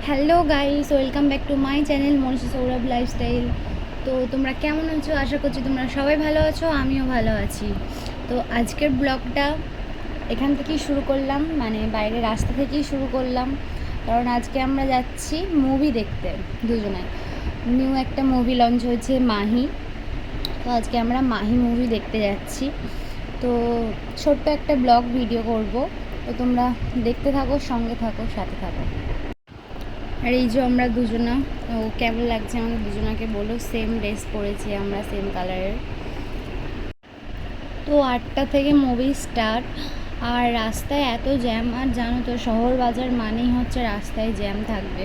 Hello guys, welcome back to my channel Manisha Sourav lifestyle. তো তোমরা কেমন আছো? আশা করছি তোমরা সবাই ভালো আছো, আমিও ভালো আছি। তো আজকের ব্লগটা এখান থেকেই শুরু করলাম, মানে বাইরে রাস্তা থেকেই শুরু করলাম, কারণ আজকে আমরা যাচ্ছি মুভি দেখতে দুজনে। নিউ একটা মুভি লঞ্চ হয়েছে, মাহি। তো আজকে আমরা মাহি মুভি দেখতে যাচ্ছি। তো ছোট্ট একটা ব্লগ ভিডিও করব, তো তোমরা দেখতে থাকো, সঙ্গে থাকো, সাথে থাকো। আর এই যে আমরা দুজনা, তো কেমন লাগছে আমাদের দুজনাকে বলো। সেম ড্রেস পরেছি আমরা, সেম কালারের। তো 8টা থেকে মুভি স্টার্ট, আর রাস্তায় এত জ্যাম। আর জানো তো, শহর বাজার মানেই হচ্ছে রাস্তায় জ্যাম থাকবে।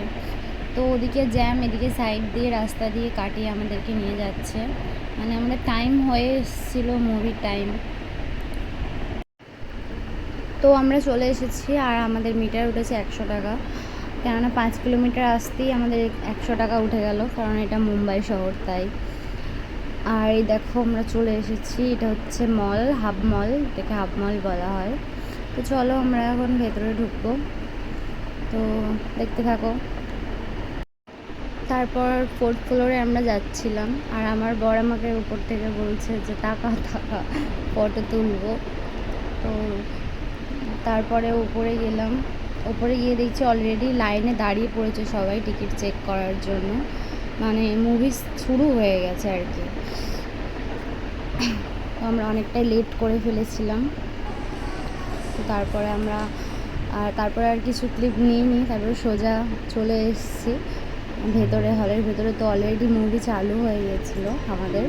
তো ওদিকে জ্যাম, এদিকে সাইড দিয়ে রাস্তা দিয়ে কাটিয়ে আমাদেরকে নিয়ে যাচ্ছে, মানে আমাদের টাইম হয়ে এসেছিলো, মুভির টাইম। তো আমরা চলে এসেছি, আর আমাদের মিটার উঠেছে 100 টাকা, কেননা 5 কিলোমিটার আসতেই আমাদের 100 টাকা উঠে গেল, কারণ এটা মুম্বাই শহর তাই। আর এই দেখো আমরা চলে এসেছি, এটা হচ্ছে মল, হাব মল, এটাকে হাব মল বলা হয়। তো চলো আমরা এখন ভেতরে ঢুকবো, তো দেখতে থাকো। তারপর 4th ফ্লোরে আমরা যাচ্ছিলাম, আর আমার বর আমাকে উপর থেকে বলছে যে টাকা টাকা ফটো তুলবো। তো তারপরে উপরে গেলাম, উপরে গিয়ে দেখছি অলরেডি লাইনে দাঁড়িয়ে পড়েছে সবাই টিকিট চেক করার জন্য, মানে মুভি শুরু হয়ে গেছে আর কি। তো আমরা অনেকটাই লেট করে ফেলেছিলাম। তো তারপরে আর কিছু ক্লিপ নিইনি, তারপরে সোজা চলে এসেছি ভেতরে, হলের ভেতরে। তো অলরেডি মুভি চালু হয়ে গেছিলো আমাদের।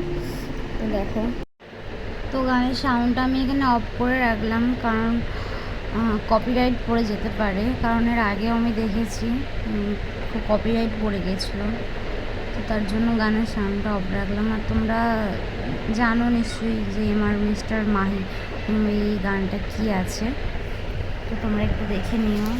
তো দেখো, তো গানের সাউন্ডটা আমি এখানে অফ করে রাখলাম, কারণ কপিরাইট পড়ে যেতে পারে, কারণ এর আগেও আমি দেখেছি কপিরাইট পড়ে গেছিলো। তো তার জন্য গানের সাউন্ডটা অফ রাখলাম। আর তোমরা জানো নিশ্চয়ই যে আমার মিস্টার মাহি এই গানটা কি আছে, তো তোমরা একটু দেখে নিও।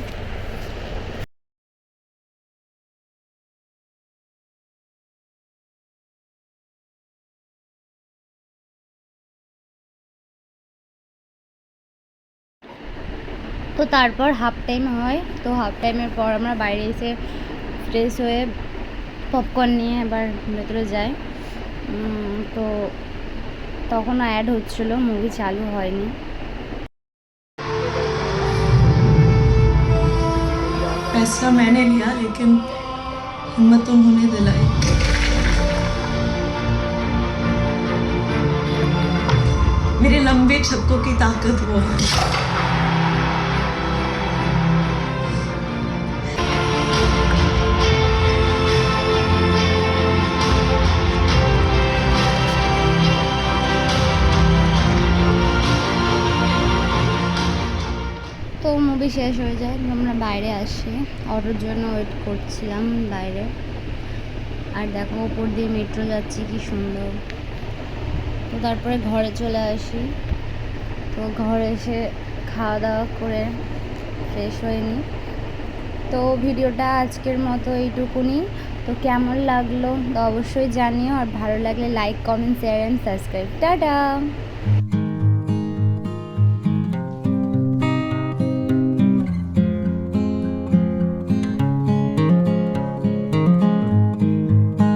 তো তারপর হাফ টাইম হয়, তো হাফ টাইমের পর আমরা বাইরে এসে ফ্রেশ হয়ে পপকর্ন নিয়ে এবার ভেতরে যাই। তো তখনও অ্যাড হচ্ছিলো, মুভি চালু হয়নি। फैसला मैंने लिया, लेकिन हिम्मत उन्होंने दिलाई। मेरे लंबे छक्कों की ताकत वो है। তো মুভি শেষ হয়ে যায়, আমরা বাইরে আসি, অটোর জন্য ওয়েট করছিলাম বাইরে। আর দেখো ওপর দিয়ে মেট্রো যাচ্ছে, কি সুন্দর। তো তারপরে ঘরে চলে আসি, তো ঘরে এসে খাওয়া দাওয়া করে ফ্রেশ হয়ে নিই। তো ভিডিওটা আজকের মতো এইটুকুনি। তো কেমন লাগলো তো অবশ্যই জানিও, আর ভালো লাগলে like, comment, share and subscribe. Tata.